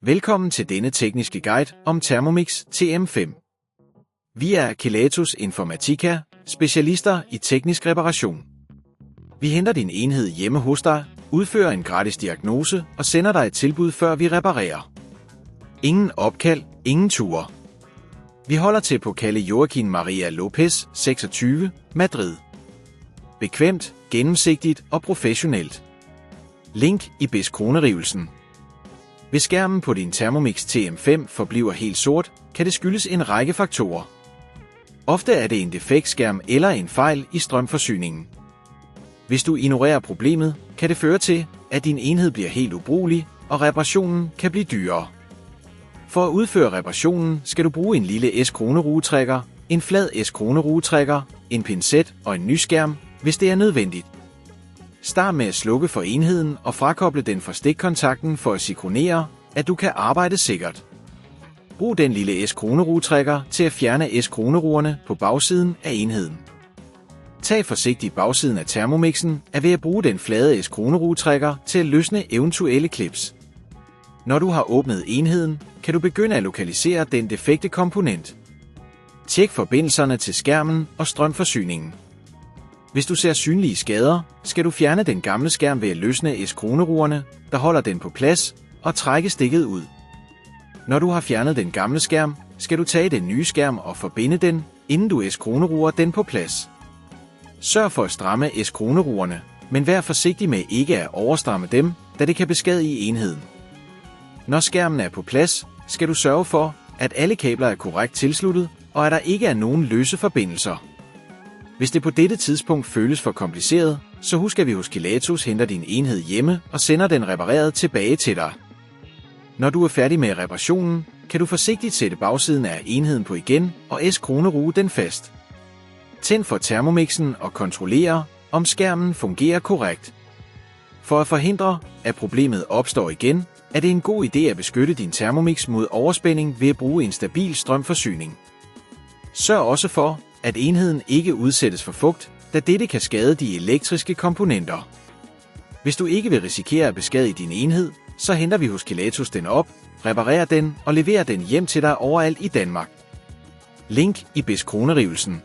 Velkommen til denne tekniske guide om Thermomix TM5. Vi er Kelatos Informatika, specialister i teknisk reparation. Vi henter din enhed hjemme hos dig, udfører en gratis diagnose og sender dig et tilbud, før vi reparerer. Ingen opkald, ingen ture. Vi holder til på Calle Joaquin Maria Lopez, 26, Madrid. Bekvemt, gennemsigtigt og professionelt. Link i beskronerivelsen. Hvis skærmen på din Thermomix TM5 forbliver helt sort, kan det skyldes en række faktorer. Ofte er det en defekt skærm eller en fejl i strømforsyningen. Hvis du ignorerer problemet, kan det føre til, at din enhed bliver helt ubrugelig, og reparationen kan blive dyrere. For at udføre reparationen skal du bruge en lille S-kronerugetrækker, en flad S-kronerugetrækker, en pincet og en ny skærm, hvis det er nødvendigt. Start med at slukke for enheden og frakoble den fra stikkontakten for at sikronere, at du kan arbejde sikkert. Brug den lille S-kronerugetrækker til at fjerne S-kroneruerne på bagsiden af enheden. Tag forsigtigt bagsiden af Thermomixen ved at bruge den flade S-kronerugetrækker til at løsne eventuelle clips. Når du har åbnet enheden, kan du begynde at lokalisere den defekte komponent. Tjek forbindelserne til skærmen og strømforsyningen. Hvis du ser synlige skader, skal du fjerne den gamle skærm ved at løsne S-kroneruerne, der holder den på plads, og trække stikket ud. Når du har fjernet den gamle skærm, skal du tage den nye skærm og forbinde den, inden du S-kroneruer den på plads. Sørg for at stramme S-kroneruerne, men vær forsigtig med ikke at overstramme dem, da det kan beskadige enheden. Når skærmen er på plads, skal du sørge for, at alle kabler er korrekt tilsluttet, og at der ikke er nogen løse forbindelser. Hvis det på dette tidspunkt føles for kompliceret, så husk, at vi hos Kelatos henter din enhed hjemme og sender den repareret tilbage til dig. Når du er færdig med reparationen, kan du forsigtigt sætte bagsiden af enheden på igen og S-kroneruge den fast. Tænd for Thermomixen og kontrollere, om skærmen fungerer korrekt. For at forhindre, at problemet opstår igen, er det en god idé at beskytte din Thermomix mod overspænding ved at bruge en stabil strømforsyning. Sørg også for, at enheden ikke udsættes for fugt, da dette kan skade de elektriske komponenter. Hvis du ikke vil risikere at beskadige din enhed, så henter vi hos Kelatos den op, reparerer den og leverer den hjem til dig overalt i Danmark. Link i beskronerivelsen.